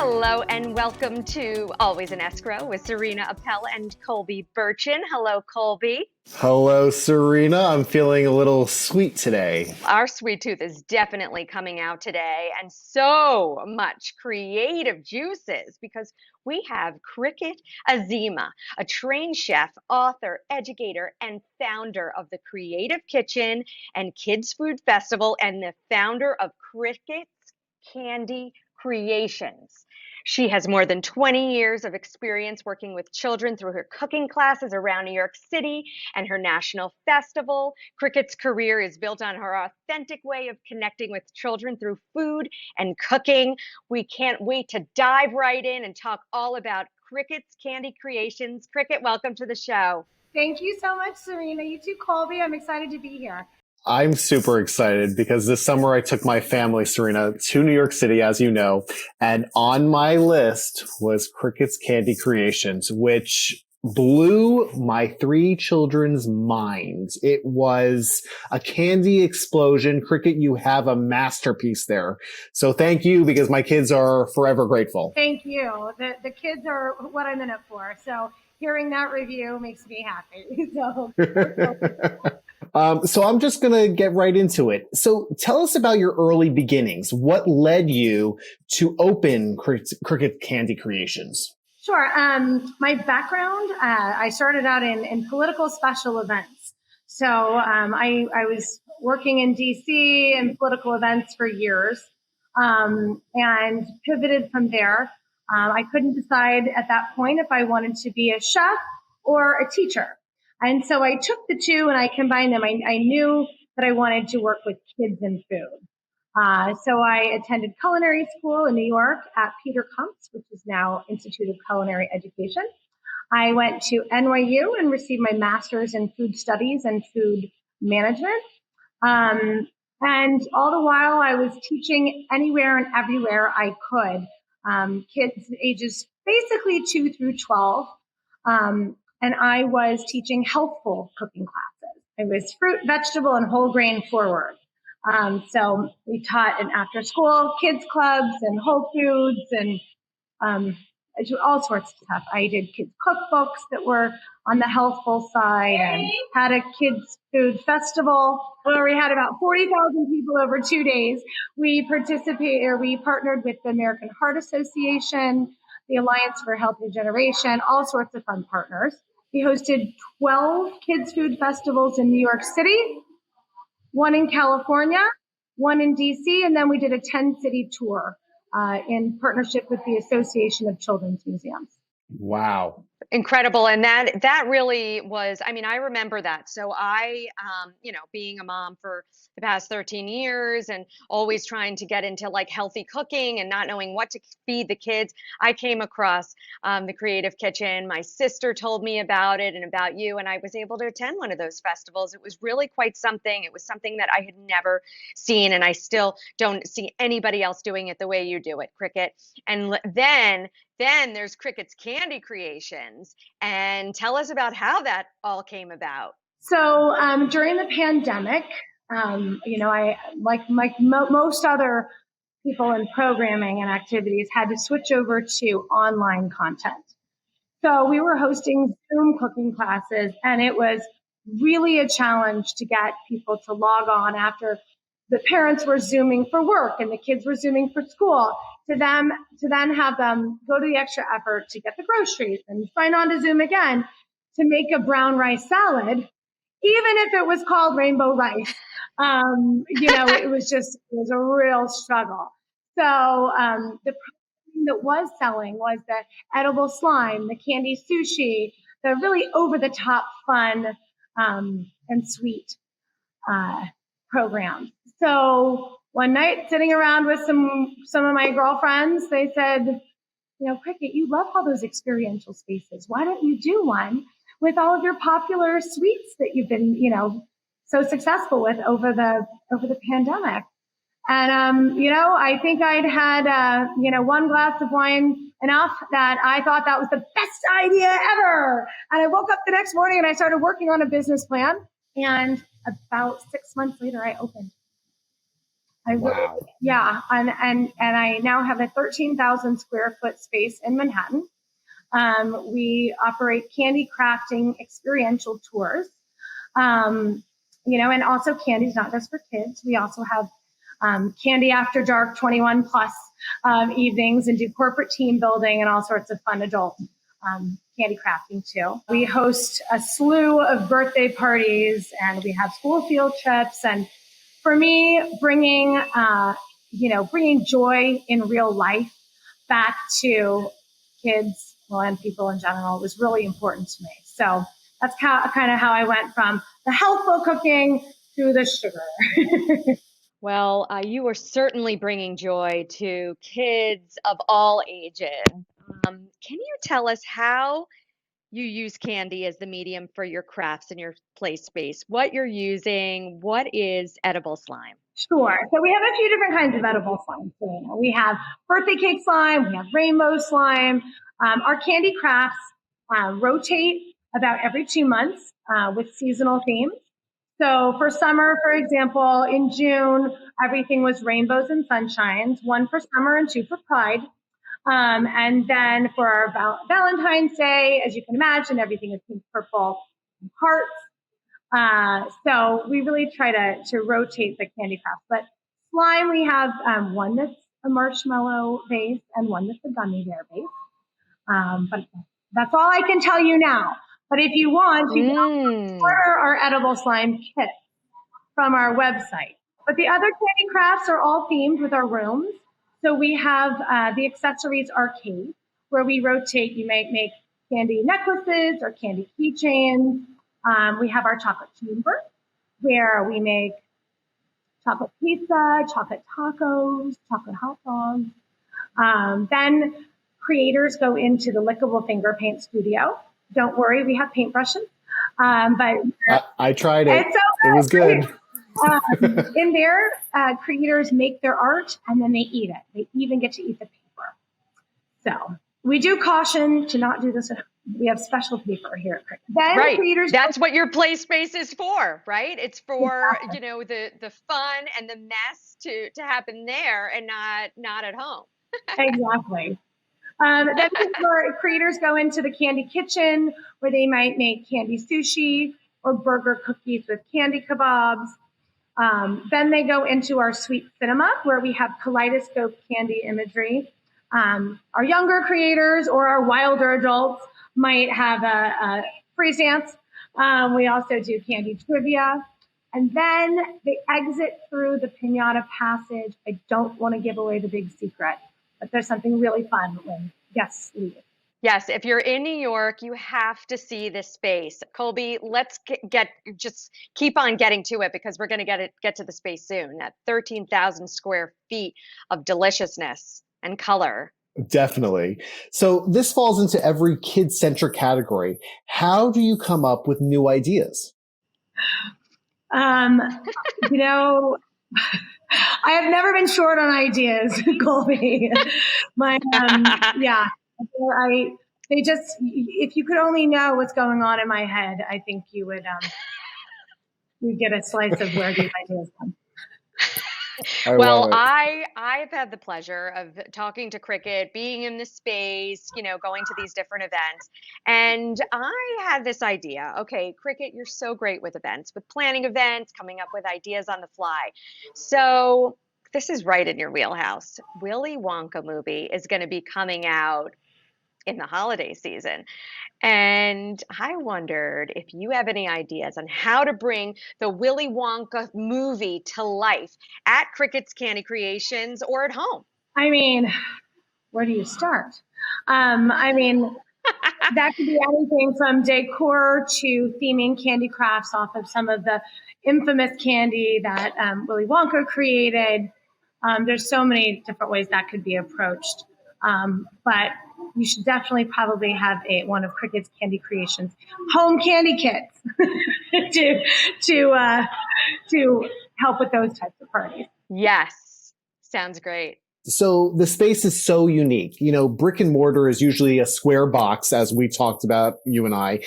Hello and welcome to Always in Escrow with Serena Appel and Colby Burchin. Hello, Colby. Hello, Serena. I'm feeling a little sweet today. Our sweet tooth is definitely coming out today, and so much creative juices because we have Cricket Azima, a trained chef, author, educator, and founder of the Creative Kitchen and Kids Food Festival, and the founder of Cricket's Candy Creations. She has more than 20 years of experience working with children through her cooking classes around New York City and her national festival. Cricket's career is built on her authentic way of connecting with children through food and cooking. We can't wait to dive right in and talk all about Cricket's Candy Creations. Cricket, welcome to the show. Thank you so much, Serena. You too, Colby. I'm excited to be here. I'm super excited because this summer I took my family, Serena, to New York City, as you know, and on my list was Cricket's Candy Creations, which blew my three children's minds. It was a candy explosion. Cricket, you have a masterpiece there. So thank you, because my kids are forever grateful. Thank you. The kids are what I'm in it for. So hearing that review makes me happy. So I'm just going to get right into it. So tell us about your early beginnings. What led you to open Cricket Candy Creations? Sure. My background, I started out in political special events. So I was working in DC in political events for years and pivoted from there. I couldn't decide at that point if I wanted to be a chef or a teacher. And so I took the two and I combined them. I knew that I wanted to work with kids and food. So I attended culinary school in New York at Peter Kump's, which is now Institute of Culinary Education. I went to NYU and received my master's in food studies and food management. And all the while I was teaching anywhere and everywhere I could, kids ages basically 2 through 12. And I was teaching healthful cooking classes. It was fruit, vegetable, and whole grain forward. So we taught in after school kids clubs and Whole Foods and I do all sorts of stuff. I did kids cookbooks that were on the healthful side and had a kids food festival where we had about 40,000 people over 2 days. We partnered with the American Heart Association, the Alliance for Healthy Generation, all sorts of fun partners. We hosted 12 kids food festivals in New York City, one in California, one in DC, and then we did a 10-city tour in partnership with the Association of Children's Museums. Wow. Incredible. And that really was, I mean, I remember that. So I, being a mom for the past 13 years and always trying to get into like healthy cooking and not knowing what to feed the kids, I came across the Creative Kitchen. My sister told me about it and about you, and I was able to attend one of those festivals. It was really quite something. It was something that I had never seen, and I still don't see anybody else doing it the way you do it, Cricket. And then there's Cricket's Candy Creations, and tell us about how that all came about. So during the pandemic, I like most other people in programming and activities had to switch over to online content. So we were hosting Zoom cooking classes, and it was really a challenge to get people to log on after the parents were Zooming for work and the kids were Zooming for school, to then have them go to the extra effort to get the groceries and sign on to Zoom again to make a brown rice salad, even if it was called rainbow rice. It was a real struggle. So the thing that was selling was the edible slime, the candy sushi, the really over-the-top fun and sweet programs. So one night, sitting around with some of my girlfriends, they said, Cricket, you love all those experiential spaces. Why don't you do one with all of your popular sweets that you've been, so successful with over the pandemic? And I think I'd had one glass of wine enough that I thought that was the best idea ever. And I woke up the next morning and I started working on a business plan. And about 6 months later, I opened. I really, Wow. yeah, and I now have a 13,000 square foot space in Manhattan. We operate candy crafting experiential tours. Um, and also candy's not just for kids. We also have candy after dark 21 plus evenings and do corporate team building and all sorts of fun adult candy crafting too. We host a slew of birthday parties and we have school field trips. And for me, bringing joy in real life back to kids, well, and people in general was really important to me. So that's kind of how I went from the healthful cooking to the sugar. Well, you are certainly bringing joy to kids of all ages. Can you tell us how you use candy as the medium for your crafts and your play space? What you're using? What is edible slime? Sure. So we have a few different kinds of edible slime. So, we have birthday cake slime, we have rainbow slime. Our candy crafts rotate about every 2 months with seasonal themes. So for summer, for example, in June, everything was rainbows and sunshines, one for summer and two for pride. And then for our Valentine's Day, as you can imagine, everything is pink, purple, and hearts. So we really try to rotate the candy craft. But slime, we have one that's a marshmallow base and one that's a gummy bear base. But that's all I can tell you now. But if you want, you can Mm. order our edible slime kit from our website. But the other candy crafts are all themed with our rooms. So we have the accessories arcade, where we rotate. You might make candy necklaces or candy keychains. We have our chocolate chamber, where we make chocolate pizza, chocolate tacos, chocolate hot dogs. Then creators go into the lickable finger paint studio. Don't worry, we have paintbrushes. But I tried it. it's so It was good. in there, creators make their art and then they eat it. They even get to eat the paper. So we do caution to not do this at home. We have special paper here at Cricut. Then Right. creators. That's what your play space is for, right? It's for, Exactly. the fun and the mess to happen there and not at home. Exactly. Then creators go into the candy kitchen where they might make candy sushi or burger cookies with candy kebabs. Then they go into our sweet cinema where we have kaleidoscope candy imagery. Our younger creators or our wilder adults might have a freeze dance. We also do candy trivia. And then they exit through the pinata passage. I don't want to give away the big secret, but there's something really fun when guests leave. Yes, if you're in New York, you have to see this space. Colby, let's just keep on getting to it because we're going to get to the space soon. That 13,000 square feet of deliciousness and color. Definitely. So this falls into every kid-centric category. How do you come up with new ideas? Um, you know, I have never been short on ideas, Colby. Yeah, they just, if you could only know what's going on in my head, I think you'd get a slice of where these ideas come. I love Well, it. I've had the pleasure of talking to Cricket, being in the space, going to these different events. And I had this idea. Okay, Cricket, you're so great with events, with planning events, coming up with ideas on the fly. So this is right in your wheelhouse. Willy Wonka movie is going to be coming out in the holiday season. And I wondered if you have any ideas on how to bring the Willy Wonka movie to life at Cricket's Candy Creations or at home. I mean, where do you start? I mean, that could be anything from decor to theming candy crafts off of some of the infamous candy that Willy Wonka created. There's so many different ways that could be approached. But you should definitely probably have one of Cricut's Candy Creations home candy kits to help with those types of parties. Yes, sounds great. So the space is so unique. Brick and mortar is usually a square box, as we talked about, you and I.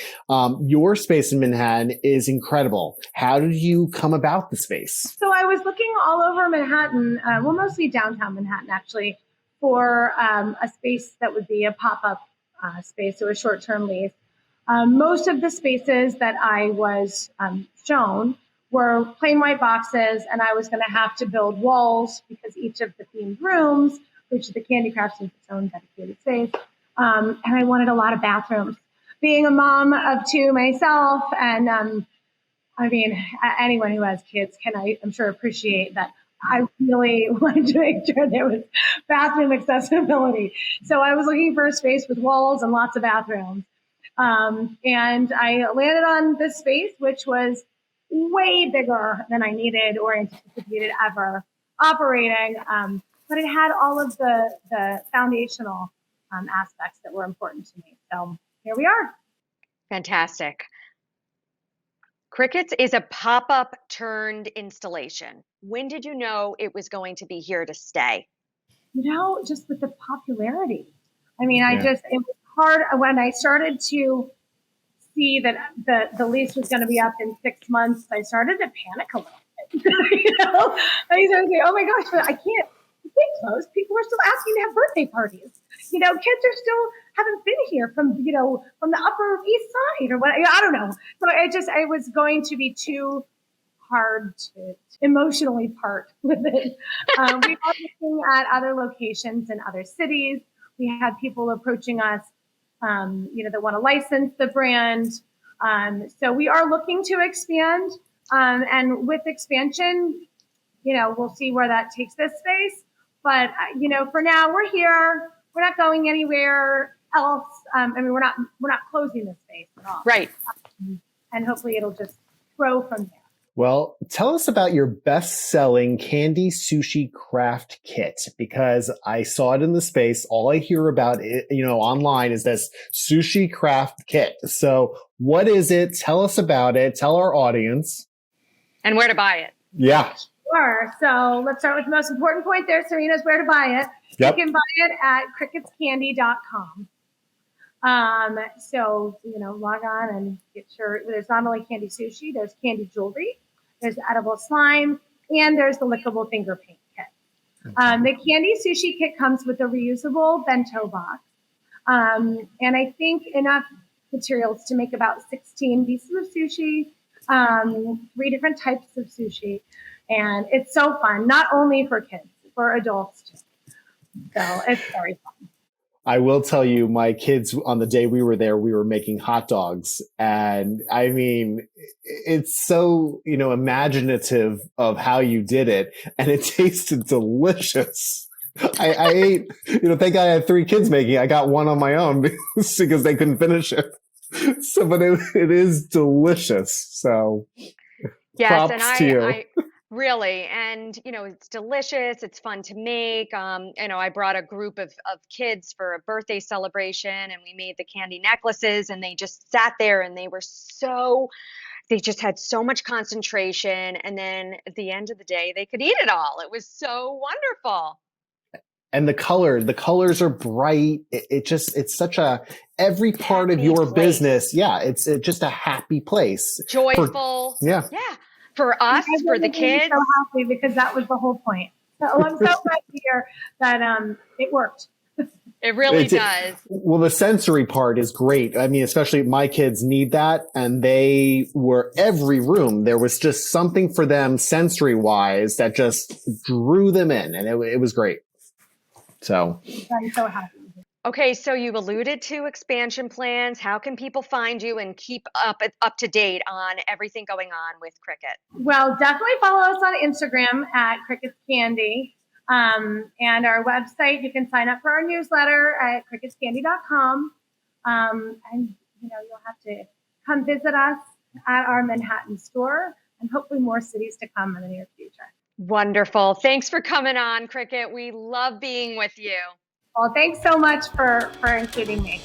Your space in Manhattan is incredible. How did you come about the space? So I was looking all over Manhattan, well, mostly downtown Manhattan, actually, for a space that would be a pop-up space, so a short-term lease. Most of the spaces that I was shown were plain white boxes, and I was going to have to build walls because each of the themed rooms, which the Candy Crafts is its own dedicated space, and I wanted a lot of bathrooms. Being a mom of two myself, and I mean, anyone who has kids can, I'm sure, appreciate that. I really wanted to make sure there was bathroom accessibility. So I was looking for a space with walls and lots of bathrooms. And I landed on this space, which was way bigger than I needed or anticipated ever operating. But it had all of the foundational aspects that were important to me. So here we are. Fantastic. Crickets is a pop-up turned installation. When did you know it was going to be here to stay? Just with the popularity. I mean, Yeah. it was hard when I started to see that the lease was going to be up in 6 months. I started to panic a little bit. I started to say, oh my gosh, but I can't close. People are still asking to have birthday parties. Kids are still haven't been here from the Upper East Side or what. I don't know. So I was going to be too hard to emotionally part with it. We are looking at other locations in other cities. We had people approaching us, that want to license the brand. So we are looking to expand. And with expansion, we'll see where that takes this space. But, for now, we're here. We're not going anywhere else. We're not closing the space at all. Right. And hopefully it'll just grow from there. Well, tell us about your best-selling candy sushi craft kit, because I saw it in the space. All I hear about it, online is this sushi craft kit. So what is it? Tell us about it. Tell our audience. And where to buy it. Yeah. Sure. So let's start with the most important point there, Serena's where to buy it. Yep. You can buy it at cricketscandy.com. So, log on and get there's not only candy sushi, there's candy jewelry, there's edible slime, and there's the lickable finger paint kit. The candy sushi kit comes with a reusable bento box. And I think enough materials to make about 16 pieces of sushi, 3 different types of sushi. And it's so fun, not only for kids, for adults too. So it's very fun. I will tell you, my kids, on the day we were there, we were making hot dogs. And I mean, it's so, imaginative of how you did it. And it tasted delicious. I ate, thank God I had 3 kids making it. I got one on my own because they couldn't finish it. So, but it is delicious. So Yes, props and to you. I really, and it's delicious. It's fun to make. I brought a group of kids for a birthday celebration, and we made the candy necklaces, and they just sat there, and they just had so much concentration. And then at the end of the day, they could eat it all. It was so wonderful. And the colors are bright. It's such every part of Happy your place. business. Yeah. It's just a happy place. Joyful. Yeah. Yeah. For us, for the kids. So happy because that was the whole point. So I'm so glad to hear that it worked. It really does. Well, the sensory part is great. I mean, especially my kids need that. And every room, there was just something for them sensory wise that just drew them in. And it was great. So I'm so happy. Okay, so you alluded to expansion plans. How can people find you and keep up to date on everything going on with Cricket? Well, definitely follow us on Instagram at Crickets Candy. And our website, you can sign up for our newsletter at cricketscandy.com. And, you'll have to come visit us at our Manhattan store and hopefully more cities to come in the near future. Wonderful. Thanks for coming on, Cricket. We love being with you. Well, thanks so much for including me.